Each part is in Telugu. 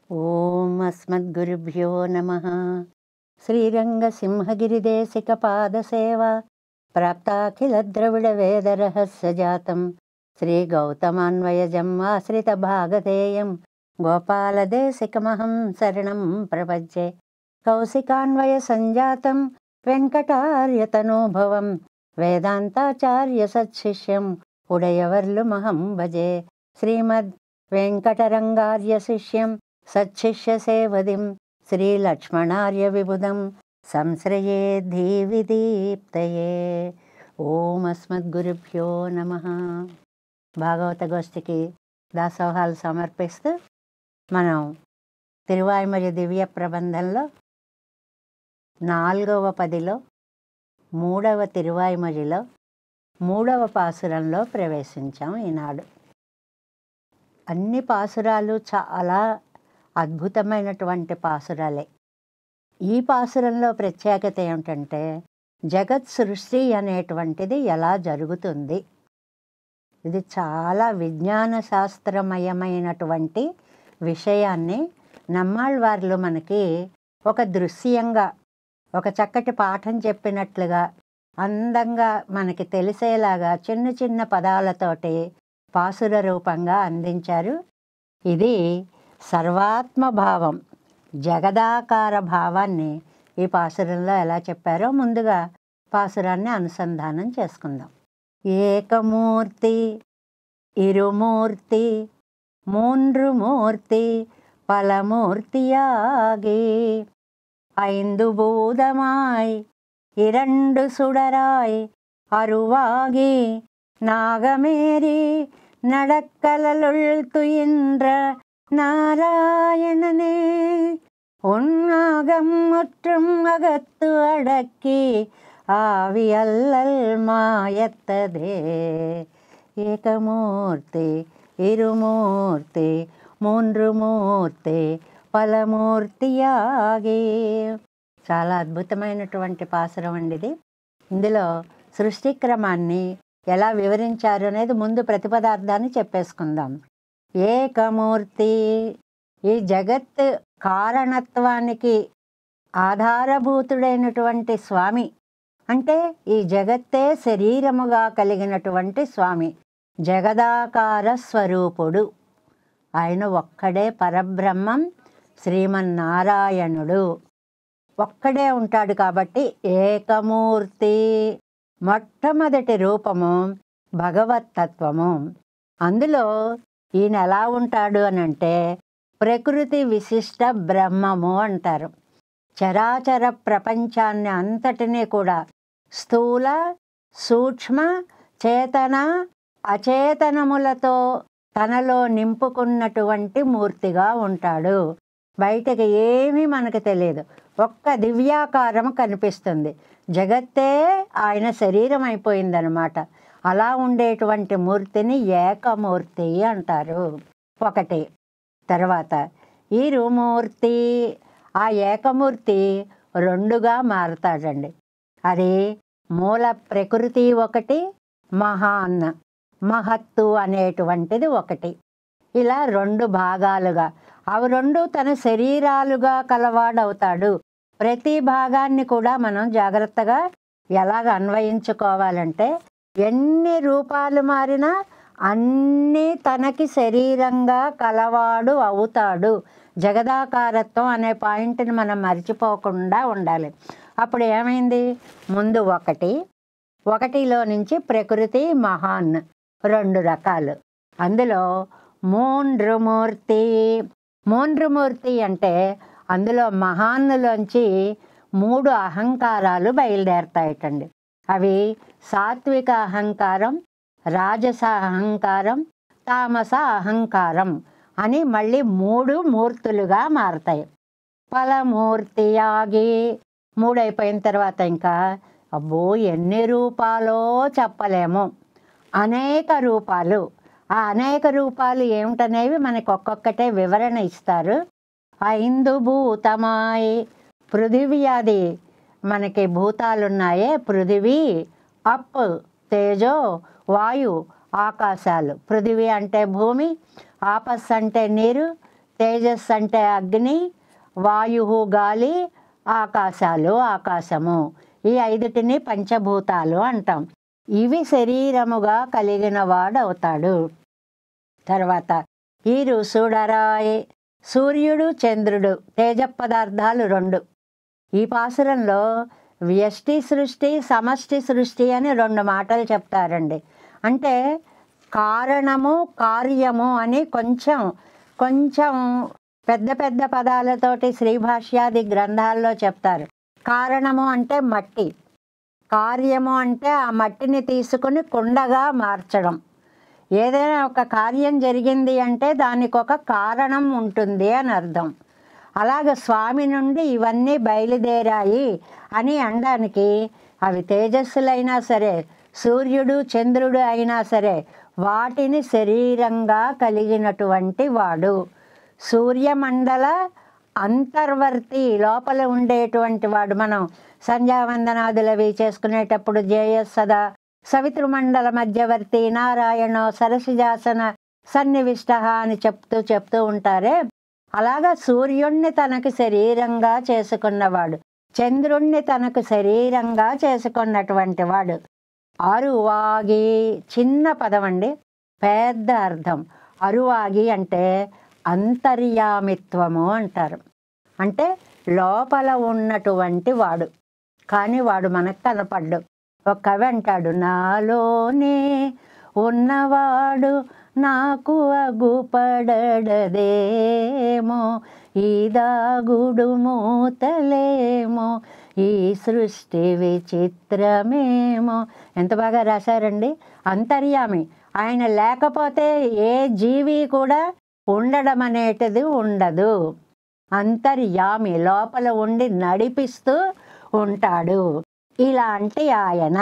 ఓం అస్మద్గురుభ్యో నమః. శ్రీరంగసింహగిరిదేశికపాదసేవా ప్రాప్తాఖిలద్రవిడవేదరహస్యజాతం శ్రీగౌతమాన్వయజం ఆశ్రితభాగధేయం గోపాలదేశికమహం శరణం ప్రపద్యే. కౌశికాన్వయసంజాతం వెంకటార్యతనూభవం వేదాంతాచార్యసత్శిష్యం ఉడయవర్లుమహం భజే. శ్రీమద్ వెంకటరంగార్య శిష్యం సచ్చిష్యసేవదిం శ్రీలక్ష్మణార్య విబుధం సంశ్రయే ధీవిదీప్తయే. ఓం అస్మద్గురుభ్యో నమః. భాగవత గోష్ఠికి దాసోహాలు సమర్పిస్తూ మనం తిరువాయిమొഴി దివ్య ప్రబంధంలో 4వ పదిలో 3వ తిరువాయిమొഴിలో 3వ పాసురంలో ప్రవేశించాం. ఈనాడు అన్ని పాసురాలు చాలా అద్భుతమైనటువంటి పాసురాలే. ఈ పాసురంలో ప్రత్యేకత ఏమిటంటే జగత్ సృష్టి అనేటువంటిది ఎలా జరుగుతుంది. ఇది చాలా విజ్ఞాన శాస్త్రమయమైనటువంటి విషయాన్ని నమ్మాళ్ళవార్లు మనకి ఒక దృశ్యంగా ఒక చక్కటి పాఠం చెప్పినట్లుగా అందంగా మనకి తెలిసేలాగా చిన్న చిన్న పదాలతోటి పాసుర రూపంగా అందించారు. ఇది సర్వాత్మభావం, జగదాకార భావాన్ని ఈ పాసురంలో ఎలా చెప్పారో ముందుగా పాసురాన్ని అనుసంధానం చేసుకుందాం. ఏకమూర్తి, ఇరుమూర్తి, మూండ్రు మూర్తి, పలమూర్తియాగి, ஐந்து பூதமாய் இரண்டு சுடராய் அருவாகி, நாகமேரி நடக்கலலுள் துயின்ற நாராயணனே, உன்னாகம் முற்றும் அகத்து அடக்கி ஆவி அல்லல் மாயத்ததே. ఏకమూర్తి, ఇరుమూర్తి, మూండ్రు మూర్తి, పలమూర్తియాగి. చాలా అద్భుతమైనటువంటి పాసురం అండి ఇది. ఇందులో సృష్టి క్రమాన్ని ఎలా వివరించారు అనేది ముందు ప్రతిపదార్థాన్ని చెప్పేసుకుందాం. ఏకమూర్తి, ఈ జగత్ కారణత్వానికి ఆధారభూతుడైనటువంటి స్వామి, అంటే ఈ జగత్తే శరీరముగా కలిగినటువంటి స్వామి, జగదాకార స్వరూపుడు. ఆయన ఒక్కడే పరబ్రహ్మం, శ్రీమన్నారాయణుడు ఒక్కడే ఉంటాడు కాబట్టి ఏకమూర్తి. మొట్టమొదటి రూపము భగవత్తత్వము. అందులో ఈయన ఎలా ఉంటాడు అని అంటే ప్రకృతి విశిష్ట బ్రహ్మము అంటారు. చరాచర ప్రపంచాన్ని అంతటినీ కూడా స్థూల సూక్ష్మ చేతన అచేతనములతో తనలో నింపుకున్నటువంటి మూర్తిగా ఉంటాడు. బయటకు ఏమీ మనకు తెలియదు, ఒక్క దివ్యాకారం కనిపిస్తుంది. జగత్తే ఆయన శరీరం అయిపోయిందనమాట. అలా ఉండేటువంటి మూర్తిని ఏకమూర్తి అంటారు. ఒకటి. తర్వాత ఇరుమూర్తి, ఆ ఏకమూర్తి రెండుగా మారతాడండి. అది మూల ప్రకృతి ఒకటి, మహాన్ మహత్తు అనేటువంటిది ఒకటి. ఇలా రెండు భాగాలుగా, అవి రెండు తన శరీరాలుగా కలవాడవుతాడు. ప్రతి భాగాన్ని కూడా మనం జాగ్రత్తగా ఎలాగ అన్వయించుకోవాలంటే ఎన్ని రూపాలు మారినా అన్నీ తనకి శరీరంగా కలవాడు అవుతాడు. జగదాకారత్వం అనే పాయింట్ని మనం మర్చిపోకుండా ఉండాలి. అప్పుడు ఏమైంది, ముందు ఒకటిలో నుంచి ప్రకృతి మహాన్ రెండు రకాలు. అందులో మూండ్రుమూర్తి అంటే అందులో మహాన్నులోంచి 3 అహంకారాలు బయలుదేరతాయటండి. అవి సాత్విక అహంకారం, రాజస అహంకారం, తామస అహంకారం అని మళ్ళీ 3 మూర్తులుగా మారతాయి. పలమూర్తియాగి 3 అయిపోయిన తర్వాత ఇంకా అబ్బో ఎన్ని రూపాలో చెప్పలేము, అనేక రూపాలు. ఆ అనేక రూపాలు ఏమిటనేవి మనకు ఒక్కొక్కటే వివరణ ఇస్తారు. 5 భూతమాయ్, పృథివీ అది మనకి భూతాలున్నాయే, పృథివీ, అప్ తేజో, వాయు, ఆకాశాలు. పృథివీ అంటే భూమి, ఆపస్ అంటే నీరు, తేజస్సు అంటే అగ్ని, వాయువు గాలి, ఆకాశాలు ఆకాశము. ఈ ఐదుటిని పంచభూతాలు అంటాం. ఇవి శరీరముగా కలిగిన వాడవుతాడు. తర్వాత ఈరు చూడరాయ్, సూర్యుడు చంద్రుడు తేజ పదార్థాలు 2. ఈ పాసురంలో వ్యష్టి సృష్టి, సమష్టి సృష్టి అని 2 మాటలు చెప్తారండి. అంటే కారణము కార్యము అని కొంచెం పెద్ద పెద్ద పదాలతోటి శ్రీభాష్యాది గ్రంథాల్లో చెప్తారు. కారణము అంటే మట్టి, కార్యము అంటే ఆ మట్టిని తీసుకుని కుండగా మార్చడం. ఏదైనా ఒక కార్యం జరిగింది అంటే దానికి ఒక కారణం ఉంటుంది అని అర్థం. అలాగే స్వామి నుండి ఇవన్నీ బయలుదేరాయి అని అనడానికి అవి తేజస్సులైనా సరే, సూర్యుడు చంద్రుడు అయినా సరే వాటిని శరీరంగా కలిగినటువంటి వాడు. సూర్యమండల అంతర్వర్తి, లోపల ఉండేటువంటి వాడు. మనం సంధ్యావందనాదులవి చేసుకునేటప్పుడు జయసదా సవితృమండల మధ్యవర్తి నారాయణో సరసిజాసన సన్నివిష్ట అని చెప్తూ ఉంటారే, అలాగా సూర్యుణ్ణి తనకు శరీరంగా చేసుకున్నవాడు, చంద్రుణ్ణి తనకు శరీరంగా చేసుకున్నటువంటి వాడు. అరువాగి, చిన్న పదం అండి, పెద్ద అర్థం. అరువాగి అంటే అంతర్యామిత్వము అంటారు. అంటే లోపల ఉన్నటువంటి వాడు, కానీ వాడు మనకు కనపడ్డు. ఒక కవి అంటాడు, నాలోనే ఉన్నవాడు నాకు అగుపడదేమో, ఈ దాగుడు మూతలేమో, ఈ సృష్టి విచిత్రమేమో. ఎంత బాగా రాశారండి. అంతర్యామి, ఆయన లేకపోతే ఏ జీవి కూడా ఉండడం అనేటిది ఉండదు. అంతర్యామి, లోపల ఉండి నడిపిస్తూ ఉంటాడు. ఇలాంటి ఆయన.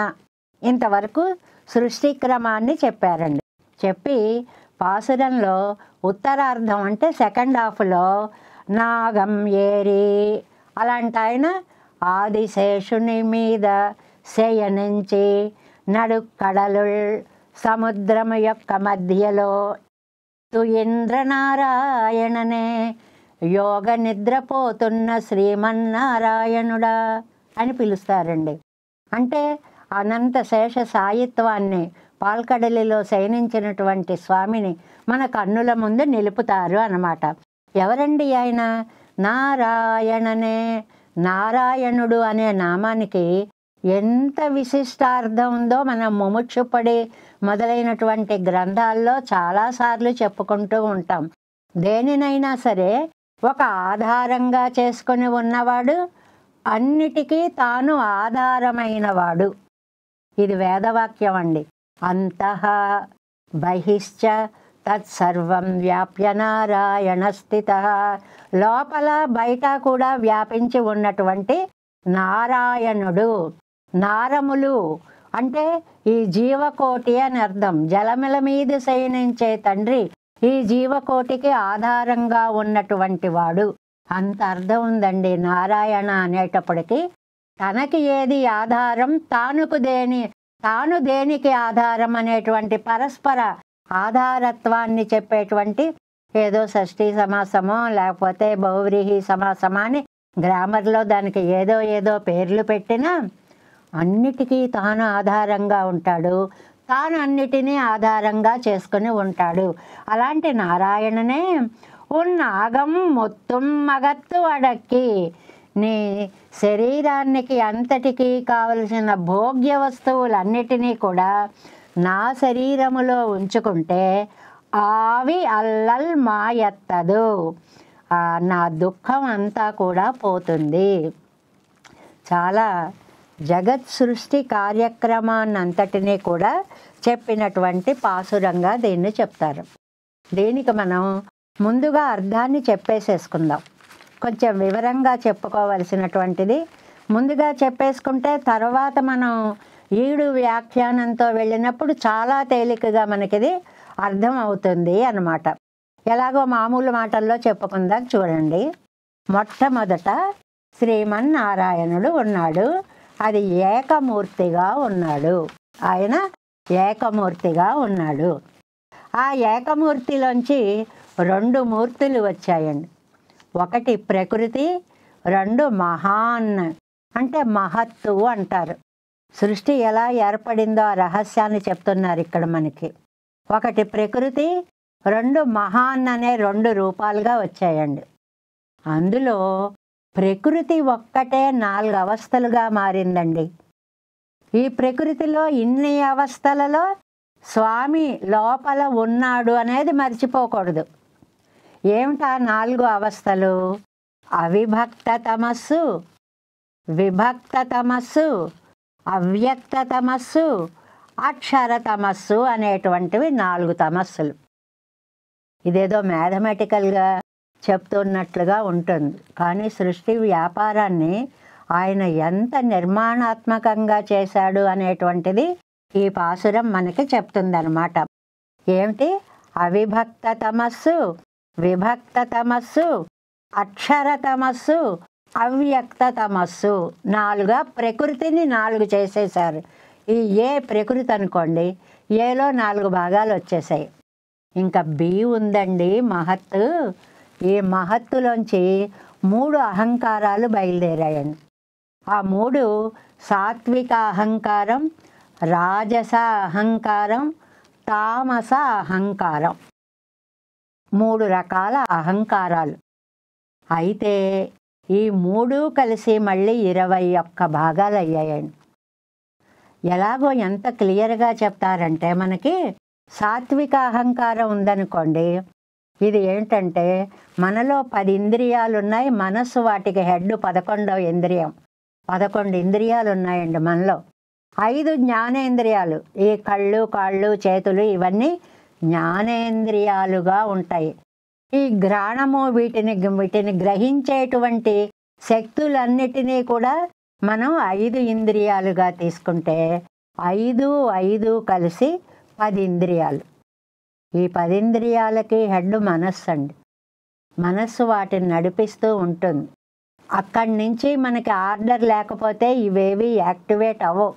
ఇంతవరకు సృష్టి క్రమాన్ని చెప్పారండి. చెప్పి పాసురంలో ఉత్తరార్ధం అంటే సెకండ్ హాఫ్లో నాగం ఏరి అలాంటి ఆయన ఆదిశేషుని మీద శయనించి నడుక్కడలు సముద్రము యొక్క మధ్యలో ఇంద్రనారాయణనే యోగ నిద్రపోతున్న శ్రీమన్నారాయణుడా అని పిలుస్తారండి. అంటే అనంత శేష సాయిత్వాన్ని పాల్కడలిలో శయనించినటువంటి స్వామిని మన కన్నుల ముందు నిలుపుతారు అన్నమాట. ఎవరండి ఆయన? నారాయణనే. నారాయణుడు అనే నామానికి ఎంత విశిష్టార్థం ఉందో మనం ముముక్షుపడి మొదలైనటువంటి గ్రంథాల్లో చాలాసార్లు చెప్పుకుంటూ ఉంటాం. దేనినైనా సరే ఒక ఆధారంగా చేసుకొని ఉన్నవాడు, అన్నిటికీ తాను ఆధారమైనవాడు. ఇది వేదవాక్యం అండి. అంతః బహిశ్చ తత్సర్వం వ్యాప్య నారాయణ స్థితః. లోపల బయట కూడా వ్యాపించి ఉన్నటువంటి నారాయణుడు. నారములు అంటే ఈ జీవకోటి అని అర్థం. జలముల మీద శయనించే తండ్రి ఈ జీవకోటికి ఆధారంగా ఉన్నటువంటి వాడు. అంత అర్థం ఉందండి నారాయణ అనేటప్పటికీ. తనకి ఏది ఆధారం, తాను దేనికి ఆధారం అనేటువంటి పరస్పర ఆధారత్వాన్ని చెప్పేటువంటి ఏదో షష్ఠీ సమాసమో లేకపోతే బహువ్రీహి సమాసమా అని గ్రామర్లో దానికి ఏదో పేర్లు పెట్టినా అన్నిటికీ తాను ఆధారంగా ఉంటాడు. తాను అన్నిటినీ ఆధారంగా చేసుకుని ఉంటాడు. అలాంటి నారాయణనే ఉన్నాగం మొత్తం మగత్తు అడక్కి, నీ శరీరానికి అంతటికీ కావలసిన భోగ్య వస్తువులన్నిటినీ కూడా నా శరీరములో ఉంచుకుంటే ఆవి అల్లల్ మాయత్తదు, నా దుఃఖం అంతా కూడా పోతుంది. చాలా జగత్ సృష్టి కార్యక్రమాన్నంతటినీ కూడా చెప్పినటువంటి పాసురంగా దీన్ని చెప్తారు. దీనికి మనం ముందుగా అర్థాన్ని చెప్పేసేసుకుందాం. కొంచెం వివరంగా చెప్పుకోవలసినటువంటిది ముందుగా చెప్పేసుకుంటే తర్వాత మనం ఈడు వ్యాఖ్యానంతో వెళ్ళినప్పుడు చాలా తేలికగా మనకిది అర్థం అవుతుంది అన్నమాట. ఎలాగో మామూలు మాటల్లో చెప్పుకుందాం చూడండి. మొట్టమొదట శ్రీమన్నారాయణుడు ఉన్నాడు. అది ఏకమూర్తిగా ఉన్నాడు. ఆయన ఏకమూర్తిగా ఉన్నాడు. ఆ ఏకమూర్తిలోంచి 2 మూర్తులు వచ్చాయండి. ఒకటి ప్రకృతి, 2 మహాన్ అంటే మహత్తు అంటారు. సృష్టి ఎలా ఏర్పడిందో ఆ రహస్యాన్ని చెప్తున్నారు ఇక్కడ మనకి. ఒకటి ప్రకృతి, 2 మహాన్ అనే 2 రూపాలుగా వచ్చాయండి. అందులో ప్రకృతి ఒక్కటే 4 అవస్థలుగా మారిందండి. ఈ ప్రకృతిలో ఇన్ని అవస్థలలో స్వామి లోపల ఉన్నాడు అనేది మర్చిపోకూడదు. ఏమిటా 4 అవస్థలు? అవిభక్త తమస్సు, విభక్త తమస్సు, అవ్యక్త తమస్సు, అక్షర తమస్సు అనేటువంటివి 4 తమస్సులు. ఇదేదో మ్యాథమెటికల్గా చెప్తున్నట్లుగా ఉంటుంది, కానీ సృష్టి వ్యాపారాన్ని ఆయన ఎంత నిర్మాణాత్మకంగా చేశాడు అనేటువంటిది ఈ పాసురం మనకి చెప్తుందన్నమాట. ఏమిటి? అవిభక్త తమస్సు, విభక్త తమస్సు, అక్షర తమస్సు, అవ్యక్త తమస్సు. 4గా ప్రకృతిని 4 చేసేశారు. ఈ ఏ ప్రకృతి అనుకోండి, ఏలో 4 భాగాలు వచ్చేసాయి. ఇంకా బి ఉందండి మహత్తు. ఈ మహత్తులోంచి 3 అహంకారాలు బయలుదేరాయండి. ఆ 3 సాత్విక అహంకారం, రాజస అహంకారం, తామస అహంకారం. 3 రకాల అహంకారాలు. అయితే ఈ 3 కలిసి మళ్ళీ 21 భాగాలు అయ్యాయండి. ఎలాగో ఎంత క్లియర్గా చెప్తారంటే, మనకి సాత్విక అహంకారం ఉందనుకోండి, ఇది ఏంటంటే మనలో 10 ఇంద్రియాలు ఉన్నాయి. మనస్సు వాటికి హెడ్, 11వ ఇంద్రియం. 11 ఇంద్రియాలు ఉన్నాయండి మనలో. 5 జ్ఞానేంద్రియాలు. ఈ కళ్ళు, కాళ్ళు, చేతులు ఇవన్నీ జ్ఞానేంద్రియాలుగా ఉంటాయి. ఈ ఘ్రాణము వీటిని గ్రహించేటువంటి శక్తులన్నిటినీ కూడా మనం 5 ఇంద్రియాలుగా తీసుకుంటే 5 కలిసి 10 ఇంద్రియాలు. ఈ 10 ఇంద్రియాలకి హెడ్ మనస్సు అండి. మనస్సు వాటిని నడిపిస్తూ ఉంటుంది. అక్కడి నుంచి మనకి ఆర్డర్ లేకపోతే ఇవేవి యాక్టివేట్ అవ్వవు.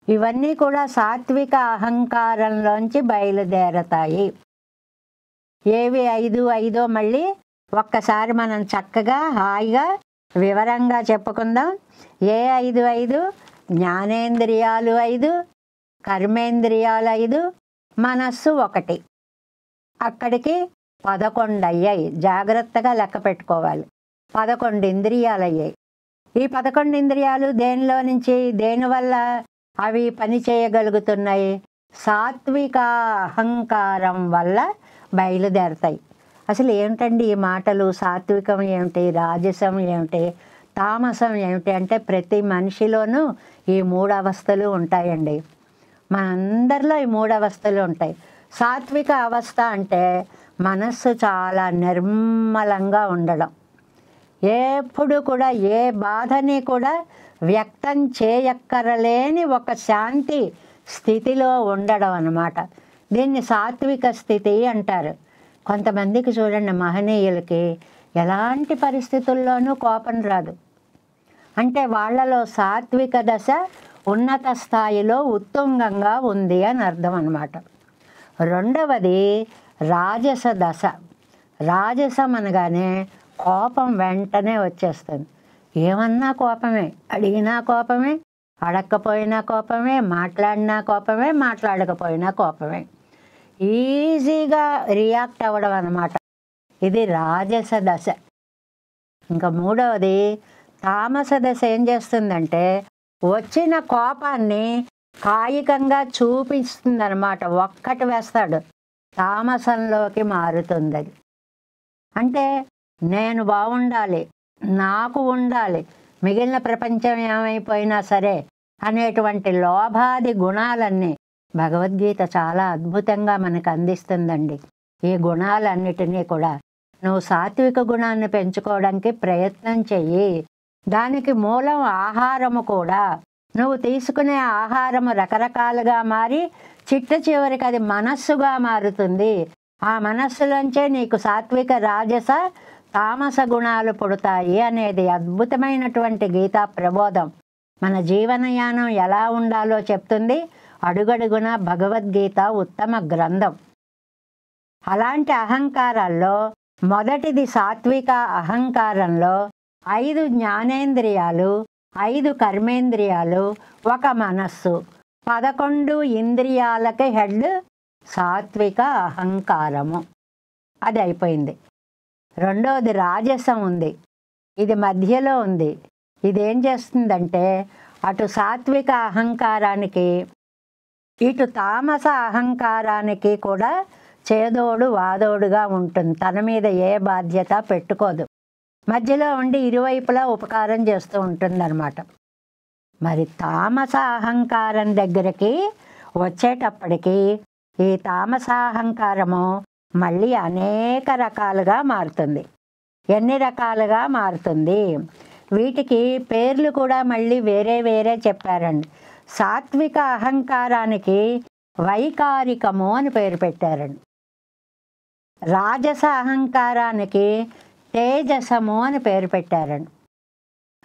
ఇవన్నీ కూడా సాత్విక అహంకారంలోంచి బయలుదేరతాయి. ఏవి 5 మళ్ళీ ఒక్కసారి మనం చక్కగా హాయిగా వివరంగా చెప్పుకుందాం. ఏ 5? జ్ఞానేంద్రియాలు 5, కర్మేంద్రియాలు 5, మనస్సు 1. అక్కడికి 11 అయ్యాయి. జాగ్రత్తగా లెక్క పెట్టుకోవాలి. 11 ఇంద్రియాలు అయ్యాయి. ఈ 11 ఇంద్రియాలు దేనిలో నుంచి, దేనివల్ల అవి పని చేయగలుగుతున్నాయి? సాత్విక అహంకారం వల్ల బయలుదేరతాయి. అసలు ఏమిటండి ఈ మాటలు? సాత్వికం ఏమిటి, రాజసం ఏమిటి, తామసం ఏమిటి అంటే ప్రతి మనిషిలోనూ ఈ 3 అవస్థలు ఉంటాయండి. మనందరిలో ఈ 3 అవస్థలు ఉంటాయి. సాత్విక అవస్థ అంటే మనస్సు చాలా నిర్మలంగా ఉండడం, ఎప్పుడు కూడా ఏ బాధని కూడా వ్యక్తం చేయక్కరలేని ఒక శాంతి స్థితిలో ఉండడం అన్నమాట. దీన్ని సాత్విక స్థితి అంటారు. కొంతమందికి చూడండి, మహనీయులకి ఎలాంటి పరిస్థితుల్లోనూ కోపం రాదు. అంటే వాళ్ళలో సాత్విక దశ ఉన్నత స్థాయిలో ఉత్తుంగంగా ఉంది అని అర్థం అన్నమాట. రెండవది రాజస దశ. రాజసం అనగానే కోపం వెంటనే వచ్చేస్తుంది. ఏమన్నా కోపమే, అడిగినా కోపమే, అడక్కపోయినా కోపమే, మాట్లాడినా కోపమే, మాట్లాడకపోయినా కోపమే. ఈజీగా రియాక్ట్ అవ్వడం అన్నమాట. ఇది రాజస దశ. ఇంకా మూడవది తామస దశ. ఏం చేస్తుందంటే వచ్చిన కోపాన్ని కాయికంగా చూపిస్తుంది అన్నమాట. ఒక్కటి వేస్తాడు, తామసంలోకి మారుతుంది అది. అంటే నేను బాగుండాలి, నాకు ఉండాలి, మిగిలిన ప్రపంచం ఏమైపోయినా సరే అనేటువంటి లోభాది గుణాలన్నీ భగవద్గీత చాలా అద్భుతంగా మనకు అందిస్తుందండి. ఈ గుణాలన్నిటినీ కూడా నువ్వు సాత్విక గుణాన్ని పెంచుకోవడానికి ప్రయత్నం చెయ్యి. దానికి మూలం ఆహారము కూడా. నువ్వు తీసుకునే ఆహారము రకరకాలుగా మారి చిట్ట చివరికి అది మనస్సుగా మారుతుంది. ఆ మనస్సులోంచే నీకు సాత్విక, రాజస, తామస గుణాలు పుడతాయి అనేది అద్భుతమైనటువంటి గీతా ప్రబోధం. మన జీవనయానం ఎలా ఉండాలో చెప్తుంది. అడుగడుగున భగవద్గీత ఉత్తమ గ్రంథం. అలాంటి అహంకారాల్లో మొదటిది సాత్విక అహంకారంలో 5 జ్ఞానేంద్రియాలు, 5 కర్మేంద్రియాలు, 1 మనస్సు, 11 ఇంద్రియాలకి హెడ్ సాత్విక అహంకారము. అది అయిపోయింది. రెండోది రాజసం ఉంది, ఇది మధ్యలో ఉంది. ఇదేం చేస్తుందంటే అటు సాత్విక అహంకారానికి ఇటు తామస అహంకారానికి కూడా చేదోడు వాదోడుగా ఉంటుంది. తన మీద ఏ బాధ్యత పెట్టుకోదు, మధ్యలో ఉండి ఇరువైపులా ఉపకారం చేస్తూ ఉంటుందన్నమాట. మరి తామస అహంకారం దగ్గరికి వచ్చేటప్పటికి ఈ తామసాహంకారము మళ్ళీ అనేక రకాలుగా మారుతుంది. ఎన్ని రకాలుగా మారుతుంది? వీటికి పేర్లు కూడా మళ్ళీ వేరే వేరే చెప్పారండి. సాత్విక అహంకారానికి వైకారికము అని పేరు పెట్టారండి. రాజస అహంకారానికి తేజసము అని పేరు పెట్టారండి.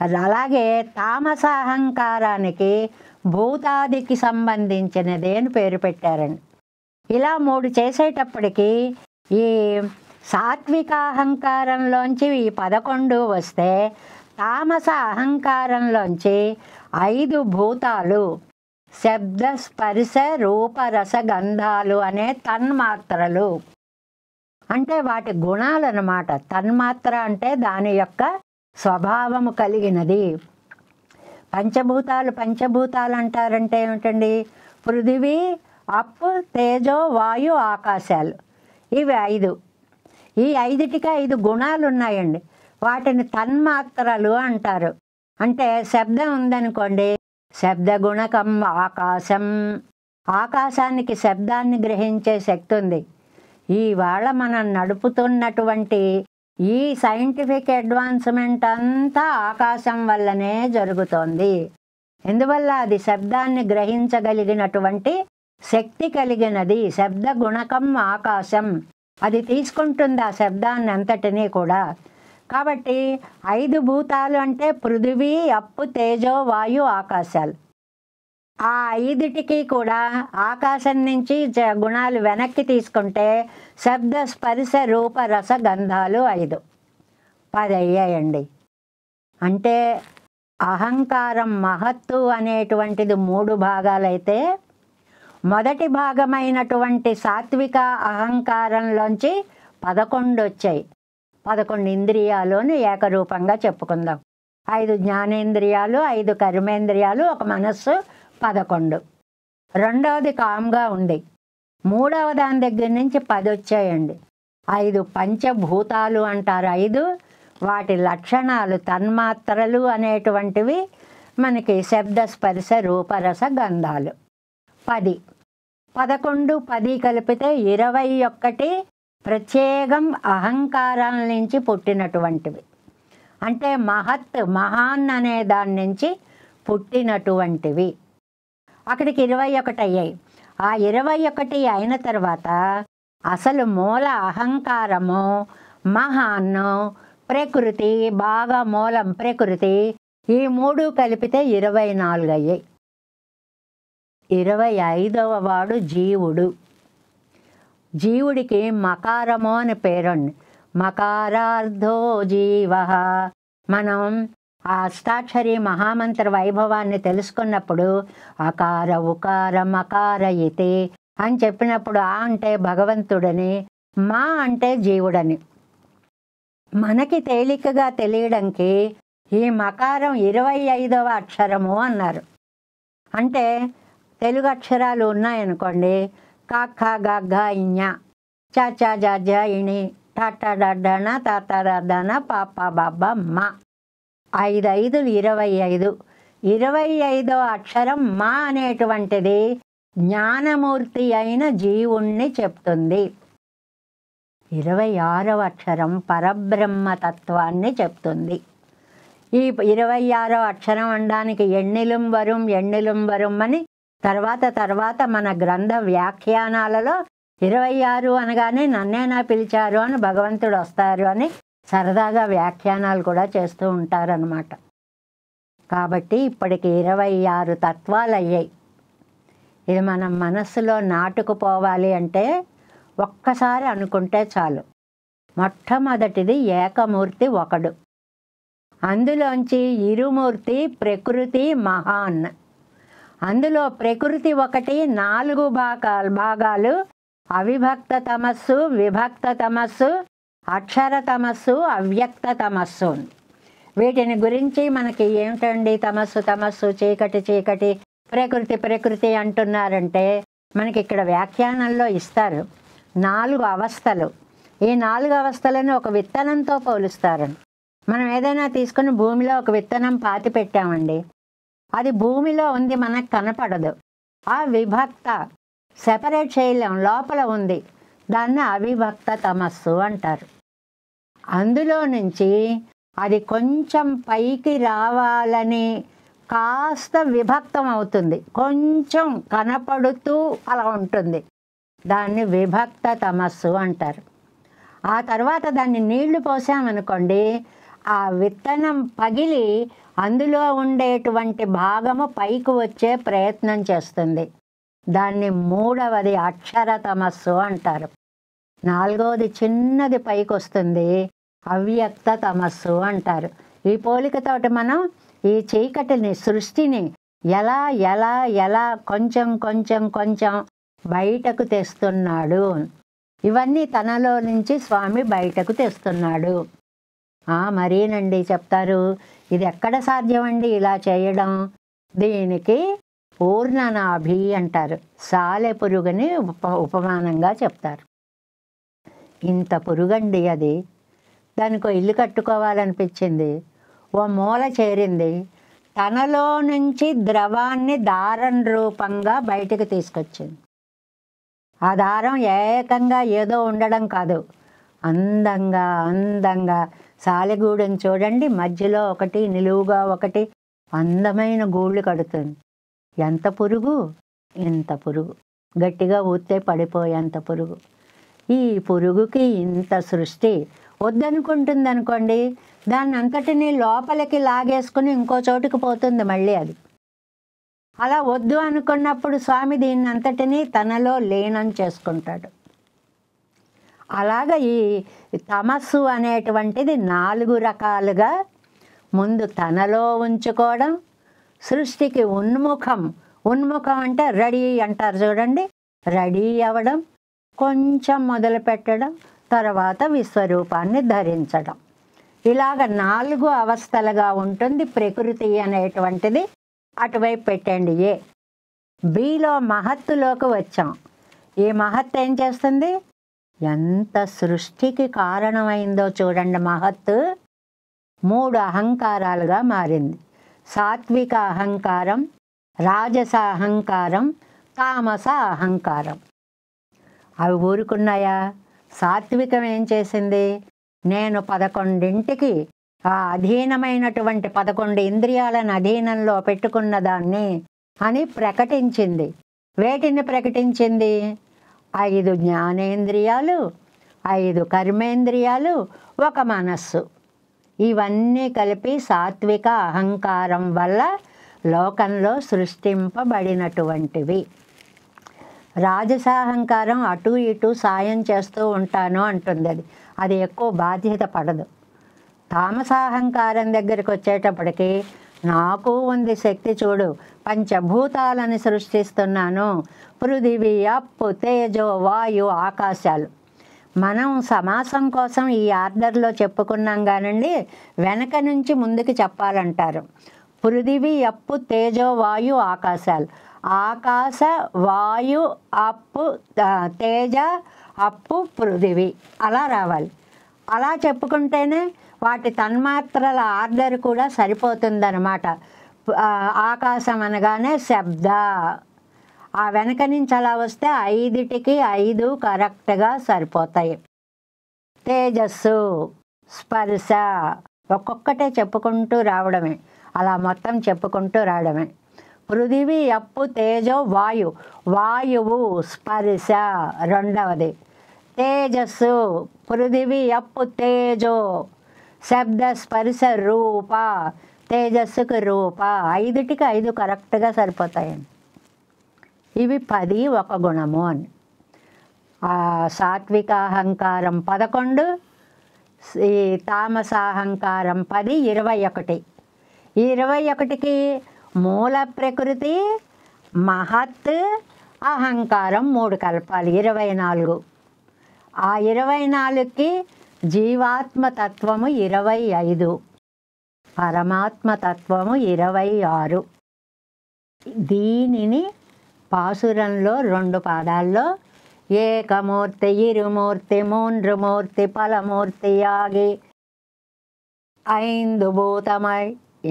అలాగే తామస అహంకారానికి భూతాదికి సంబంధించినది అని పేరు పెట్టారండి. ఇలా 3 చేసేటప్పటికి ఈ సాత్విక అహంకారంలోంచి ఈ 11 వస్తే తామస అహంకారంలోంచి 5 భూతాలు శబ్ద స్పర్శ రూప రస గంధాలు అనే తన్మాత్రలు, అంటే వాటి గుణాలు అన్నమాట. తన్మాత్ర అంటే దాని యొక్క స్వభావము కలిగినది. పంచభూతాలు అంటారంటే ఏమిటండి? పృథివీ, అప్పు, తేజో, వాయు, ఆకాశాలు, ఇవి 5. ఈ 5టికి 5 గుణాలు ఉన్నాయండి. వాటిని తన్మాత్రలు అంటారు. అంటే శబ్దం ఉందనుకోండి, శబ్ద గుణకం ఆకాశం, ఆకాశానికి శబ్దాన్ని గ్రహించే శక్తి ఉంది. ఇవాళ మనం నడుపుతున్నటువంటి ఈ సైంటిఫిక్ అడ్వాన్స్మెంట్ అంతా ఆకాశం వల్లనే జరుగుతోంది. ఎందువల్ల? అది శబ్దాన్ని గ్రహించగలిగినటువంటి శక్తి కలిగినది. శబ్ద గుణకం ఆకాశం, అది తీసుకుంటుంది ఆ శబ్దాన్ని అంతటినీ కూడా. కాబట్టి 5 భూతాలు అంటే పృథివీ, అప్పు, తేజో, వాయు, ఆకాశాలు. ఆ 5టికి కూడా ఆకాశం నుంచి గుణాలు వెనక్కి తీసుకుంటే శబ్ద స్పర్శ రూప రస గంధాలు 5, 10 అయ్యాయండి. అంటే అహంకారం మహత్తు అనేటువంటిది 3 భాగాలైతే మొదటి భాగమైనటువంటి సాత్విక అహంకారంలోంచి 11 వచ్చాయి. 11 ఇంద్రియాలను ఏకరూపంగా చెప్పుకుందాం. 5 జ్ఞానేంద్రియాలు, 5 కర్మేంద్రియాలు, 1 మనస్సు, 11. రెండవది కామ్గా ఉంది. మూడవ దాని దగ్గర నుంచి 10 వచ్చాయండి. 5 పంచభూతాలు అంటారు. 5 వాటి లక్షణాలు తన్మాత్రలు అనేటువంటివి మనకి శబ్ద స్పర్శ రూపరస గంధాలు 10. 11, 10 కలిపితే 21 ప్రత్యేకం అహంకారాల నుంచి పుట్టినటువంటివి. అంటే మహాన్ అనే దాని నుంచి పుట్టినటువంటివి. అక్కడికి 21 అయ్యాయి. ఆ 21 అయిన తర్వాత అసలు మూల అహంకారము, మహాన్ను, ప్రకృతి, బాగా మూలం ప్రకృతి, ఈ 3 కలిపితే 24 అయ్యాయి. 25వ వాడు జీవుడు. జీవుడికి మకారము అని పేరుండి. మకారార్థో జీవ. మనం ఆ అష్టాక్షరి మహామంత్ర వైభవాన్ని తెలుసుకున్నప్పుడు అకార ఉకార మకార ఇతి అని చెప్పినప్పుడు ఆ అంటే భగవంతుడని, మా అంటే జీవుడని మనకి తేలికగా తెలియడానికి ఈ మకారం 25వ అక్షరము అన్నారు. అంటే తెలుగు అక్షరాలు ఉన్నాయనుకోండి, కాఖ గఘ ఇఞ, చాచా జాజ ఇణి, టాటా డడ్డన, తాతాడన, పాప బాబ మా. 5 5 25. 25వ అక్షరం మా అనేటువంటిది జ్ఞానమూర్తి అయిన జీవుణ్ణి చెప్తుంది. 26వ అక్షరం పరబ్రహ్మతత్వాన్ని చెప్తుంది. ఈ 26వ అక్షరం అనడానికి ఎన్నిలం వరం అని తర్వాత మన గ్రంథ వ్యాఖ్యానాలలో 26 అనగానే నన్నేనా పిలిచారు అని భగవంతుడు వస్తారు అని సరదాగా వ్యాఖ్యానాలు కూడా చేస్తూ ఉంటారన్నమాట. కాబట్టి ఇప్పటికి 26 తత్వాలు అయ్యాయి. ఇది మనం మనస్సులో నాటుకుపోవాలి అంటే ఒక్కసారి అనుకుంటే చాలు. మొట్టమొదటిది ఏకమూర్తి ఒకడు, అందులోంచి ఇరుమూర్తి ప్రకృతి మహాన్. అందులో ప్రకృతి ఒకటి, 4 భాగాలు అవిభక్త తమస్సు, విభక్త తమస్సు, అక్షర తమస్సు, అవ్యక్త తమస్సు. వీటిని గురించి మనకి ఏమిటండి తమస్సు తమస్సు, చీకటి చీకటి, ప్రకృతి ప్రకృతి అంటున్నారంటే మనకి ఇక్కడ వ్యాఖ్యానంలో ఇస్తారు 4 అవస్థలు. ఈ 4 అవస్థలను ఒక విత్తనంతో పోలుస్తారండి. మనం ఏదైనా తీసుకుని భూమిలో ఒక విత్తనం పాతి పెట్టామండి, అది భూమిలో ఉంది, మనకు కనపడదు. ఆ విభక్త సెపరేట్ చేయలేం, లోపల ఉంది, దాన్ని అవిభక్త తమస్సు అంటారు. అందులో నుంచి అది కొంచెం పైకి రావాలని కాస్త విభక్తం అవుతుంది, కొంచెం కనపడుతూ అలా ఉంటుంది, దాన్ని విభక్త తమస్సు అంటారు. ఆ తర్వాత దాన్ని నీళ్లు పోసామనుకోండి, ఆ విత్తనం పగిలి అందులో ఉండేటువంటి భాగము పైకి వచ్చే ప్రయత్నం చేస్తుంది, దాన్ని 3వది అక్షర తమస్సు అంటారు. 4వది చిన్నది పైకి వస్తుంది, అవ్యక్త తమస్సు అంటారు. ఈ పోలికతోటి మనం ఈ చీకటిని, సృష్టిని ఎలా ఎలా ఎలా కొంచెం కొంచెం కొంచెం బయటకు తెస్తున్నాడు, ఇవన్నీ తనలో నుంచి స్వామి బయటకు తెస్తున్నాడు. మరీనండి చెప్తారు, ఇది ఎక్కడ సాధ్యమండి ఇలా చేయడం? దీనికి పూర్ణనాభి అంటారు, సాలె పురుగుని ఉపమానంగా చెప్తారు. ఇంత పురుగండి అది, దానికో ఇల్లు కట్టుకోవాలనిపించింది, ఓ మూల చేరింది, తనలో నుంచి ద్రవాన్ని దారం రూపంగా బయటికి తీసుకొచ్చింది. ఆ దారం ఏకంగా ఏదో ఉండడం కాదు, అందంగా అందంగా సాలెగూడెం చూడండి, మధ్యలో ఒకటి, నిలువుగా ఒకటి, అందమైన గూళ్ళు కడుతుంది. ఎంత పురుగు, ఇంత పురుగు, గట్టిగా ఊస్తే పడిపోయేంత పురుగు. ఈ పురుగుకి ఇంత సృష్టి వద్దనుకుంటుంది అనుకోండి, దాన్ని అంతటినీ లోపలికి లాగేసుకుని ఇంకో చోటుకు పోతుంది మళ్ళీ అది. అలా వద్దు అనుకున్నప్పుడు స్వామి దీన్ని అంతటినీ తనలో లీనం చేసుకుంటాడు. అలాగ ఈ తమస్సు అనేటువంటిది 4 రకాలుగా ముందు తనలో ఉంచుకోవడం, సృష్టికి ఉన్ముఖం అంటే రెడీ అంటారు చూడండి, రెడీ అవ్వడం, కొంచెం మొదలు పెట్టడం, తర్వాత విశ్వరూపాన్ని ధరించడం. ఇలాగ 4 అవస్థలుగా ఉంటుంది ప్రకృతి అనేటువంటిది. అటువైపు పెట్టండి. బిలో మహత్తులోకి వచ్చాం. ఈ మహత్ ఏం చేస్తుంది? ఎంత సృష్టికి కారణమైందో చూడండి. మహత్తు 3 అహంకారాలుగా మారింది. సాత్విక అహంకారం, రాజస అహంకారం, తామస అహంకారం. అవి ఊరుకున్నాయా? సాత్వికం ఏం చేసింది? నేను 11ంటికి ఆ అధీనమైనటువంటి 11 ఇంద్రియాలను అధీనంలో పెట్టుకున్న దాన్ని అని ప్రకటించింది. వేటిని ప్రకటించింది? 5 జ్ఞానేంద్రియాలు, 5 కర్మేంద్రియాలు, 1 మనస్సు. ఇవన్నీ కలిపి సాత్విక అహంకారం వల్ల లోకంలో సృష్టింపబడినటువంటివి. రాజసాహంకారం అటు ఇటు సాయం చేస్తూ ఉంటాను అంటుంది. అది ఎక్కువ బాధ్యత పడదు. తామసాహంకారం దగ్గరికి వచ్చేటప్పటికి నాకు ఉంది శక్తి, చూడు, పంచభూతాలను సృష్టిస్తున్నాను, పృథివీ, అప్పు, తేజో, వాయు, ఆకాశాలు. మనం సమాసం కోసం ఈ ఆర్డర్లో చెప్పుకున్నాం కానండి, వెనక నుంచి ముందుకు చెప్పాలంటారు. పృథివీ, అప్పు, తేజో, వాయు, ఆకాశాలు. ఆకాశ, వాయు, అప్పు, తేజ, అప్పు, పృథివీ అలా రావాలి. అలా చెప్పుకుంటేనే వాటి తన్మాత్రల ఆర్డర్ కూడా సరిపోతుందన్నమాట. ఆకాశం అనగానే శబ్ద, ఆ వెనక నుంచి అలా వస్తే 5టికి 5 కరెక్ట్గా సరిపోతాయి. తేజస్సు, స్పర్శ, ఒక్కొక్కటే చెప్పుకుంటూ రావడమే, అలా మొత్తం చెప్పుకుంటూ రావడమే. పృథివీ, అప్పు, తేజో, వాయు. వాయువు, స్పర్శ రెండవది. తేజస్సు, పృథివీ, అప్పు, తేజో. శబ్ద, స్పర్శ, రూప. తేజస్సుకు రూప. 5టికి 5 కరెక్ట్గా సరిపోతాయండి. ఇవి 10 ఒక గుణము అని. సాత్వికాహంకారం 11, ఈ తామసాహంకారం 10, 21. ఈ 21కి మూల ప్రకృతి, మహత్, అహంకారం 3 కలపాలి, 24. ఆ 24కి జీవాత్మతత్వము 25, పరమాత్మతత్వము 26. దీనిని పాసురంలో 2 పాదాల్లో ఏకమూర్తి, ఇరుమూర్తి, మూండ్రుమూర్తి, పలమూర్తియాగి ఐందు భూతమై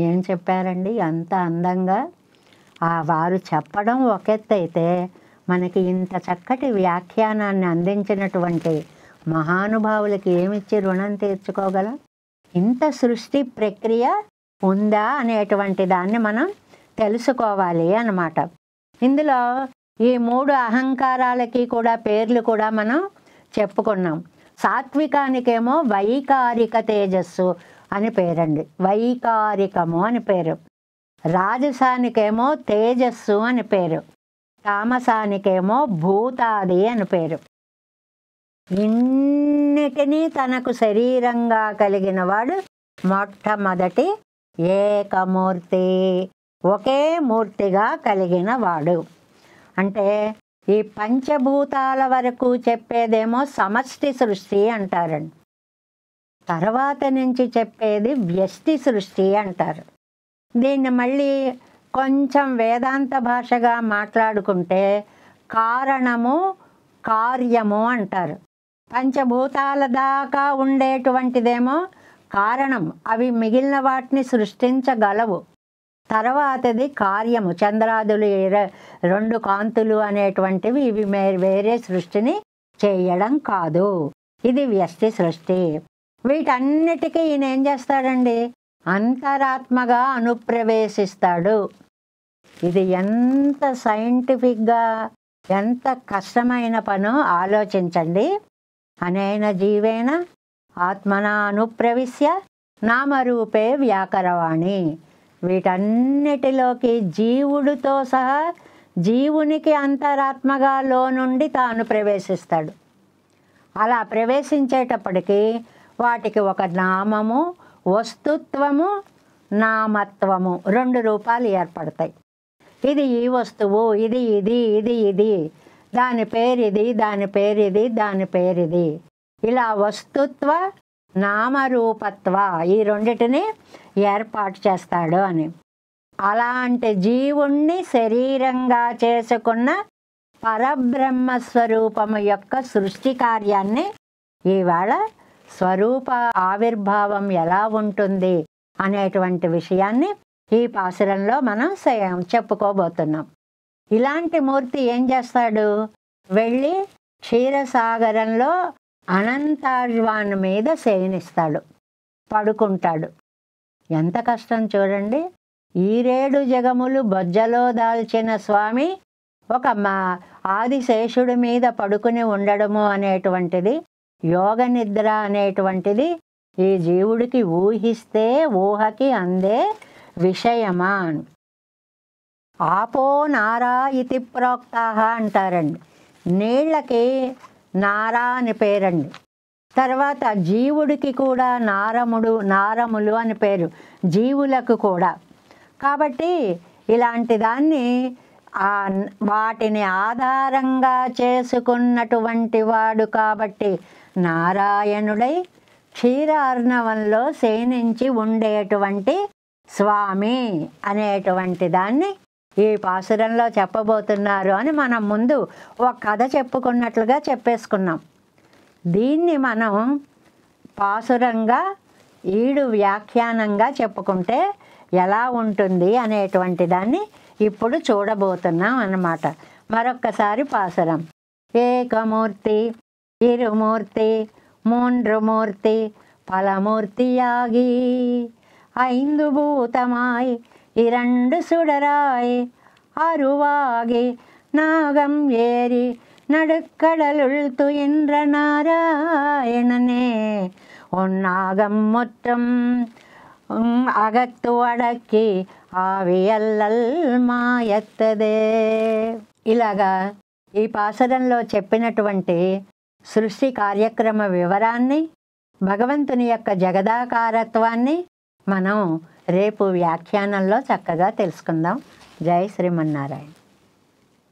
ఏం చెప్పారండి అంత అందంగా. వారు చెప్పడం ఒక ఎత్తు అయితే మనకి ఇంత చక్కటి వ్యాఖ్యానాన్ని అందించినటువంటి మహానుభావులకి ఏమిచ్చి రుణం తీర్చుకోగలం? ఇంత సృష్టి ప్రక్రియ ఉందా అనేటువంటి దాన్ని మనం తెలుసుకోవాలి అన్నమాట. ఇందులో ఈ 3 అహంకారాలకి కూడా పేర్లు కూడా మనం చెప్పుకున్నాం. సాత్వికానికేమో వైకారిక తేజస్సు అని పేరండి, వైకారికము అని పేరు. రాజసానికేమో తేజస్సు అని పేరు, తామసానికేమో భూతాది అని పేరు. ఇన్నిటినీ తనకు శరీరంగా కలిగిన వాడు మొట్టమొదటి ఏకమూర్తి, ఒకే మూర్తిగా కలిగిన వాడు. అంటే ఈ పంచభూతాల వరకు చెప్పేదేమో సమష్టి సృష్టి అంటారండి, తర్వాత నుంచి చెప్పేది వ్యష్టి సృష్టి అంటారు. దీన్ని మళ్ళీ కొంచెం వేదాంత భాషగా మాట్లాడుకుంటే కారణము, కార్యము అంటారు. పంచభూతాల దాకా ఉండేటువంటిదేమో కారణం, అవి మిగిలిన వాటిని సృష్టించగలవు. తర్వాతది కార్యము, చంద్రాదులు 2 కాంతులు అనేటువంటివి ఇవి వేరే సృష్టిని చేయడం కాదు, ఇది వ్యష్టి సృష్టి. వీటన్నిటికీ ఈయన ఏం చేస్తాడండి? అంతరాత్మగా అనుప్రవేశిస్తాడు. ఇది ఎంత సైంటిఫిక్గా, ఎంత కష్టమైన పనో ఆలోచించండి. అనేన జీవేన ఆత్మనా అనుప్రవిశ్య నామరూపే వ్యాకరవాణి. వీటన్నిటిలోకి జీవుడితో సహా జీవునికి అంతరాత్మగా నుండి తాను ప్రవేశిస్తాడు. అలా ప్రవేశించేటప్పటికి వాటికి ఒక నామము, వస్తుత్వము, నామత్వము 2 రూపాలు ఏర్పడతాయి. ఇది ఈ వస్తువు, ఇది ఇది, ఇది ఇది, దాని పేరిది, దాని పేరిది, దాని పేరిది. ఇలా వస్తుత్వ, నామరూపత్వ ఈ 2టిని ఏర్పాటు చేస్తాడు అని. అలాంటి జీవుణ్ణి శరీరంగా చేసుకున్న పరబ్రహ్మ స్వరూపము యొక్క సృష్టి కార్యాన్ని ఇవాళ స్వరూప ఆవిర్భావం ఎలా ఉంటుంది అనేటువంటి విషయాన్ని ఈ పాసురంలో మనం చెప్పుకోబోతున్నాం. ఇలాంటి మూర్తి ఏం చేస్తాడు? వెళ్ళి క్షీరసాగరంలో అనంతాళ్వాన్ మీద శయనిస్తాడు, పడుకుంటాడు. ఎంత కష్టం చూడండి. 7 జగములు బొజ్జలో దాల్చిన స్వామి ఒక ఆదిశేషుడి మీద పడుకుని ఉండడము అనేటువంటిది, యోగ నిద్ర అనేటువంటిది ఈ జీవుడికి ఊహిస్తే ఊహకి అందే విషయమా? ఆపో నారా ఇతి ప్రోక్తాహ అంటారండి. నీళ్ళకి నారా అని పేరండి. తర్వాత జీవుడికి కూడా నారములు అని పేరు, జీవులకు కూడా. కాబట్టి ఇలాంటి దాన్ని వాటిని ఆధారంగా చేసుకున్నటువంటి వాడు కాబట్టి నారాయణుడై క్షీరార్ణవంలో శయనించి ఉండేటువంటి స్వామి అనేటువంటి దాన్ని ఈ పాసురంలో చెప్పబోతున్నారు అని మనం ముందు ఒక కథ చెప్పుకున్నట్లుగా చెప్పేసుకున్నాం. దీన్ని మనం పాసురంగా ఈడు వ్యాఖ్యానంగా చెప్పుకుంటే ఎలా ఉంటుంది అనేటువంటి దాన్ని ఇప్పుడు చూడబోతున్నాం అన్నమాట. మరొక్కసారి పాసురం. ఏకమూర్తి, ఇరుమూర్తి, మూండ్రుమూర్తి, పలమూర్తియాగి ஐந்து பூதமாய் 2 சுடராய் அருவாகி நாகம் ஏறி நடுக்கடலுள் துயின்ற நாராயணனே உன்னாகம் முற்றும் அகத்து అడక్కి ఆవియల్లల్ మాయత్తదే. ఇలాగా ఈ పాసురంలో చెప్పినటువంటి సృష్టి కార్యక్రమ వివరాన్ని, భగవంతుని యొక్క జగదాకారత్వాన్ని మనం రేపు వ్యాఖ్యానంలో చక్కగా తెలుసుకుందాం. జై శ్రీమన్నారాయణ.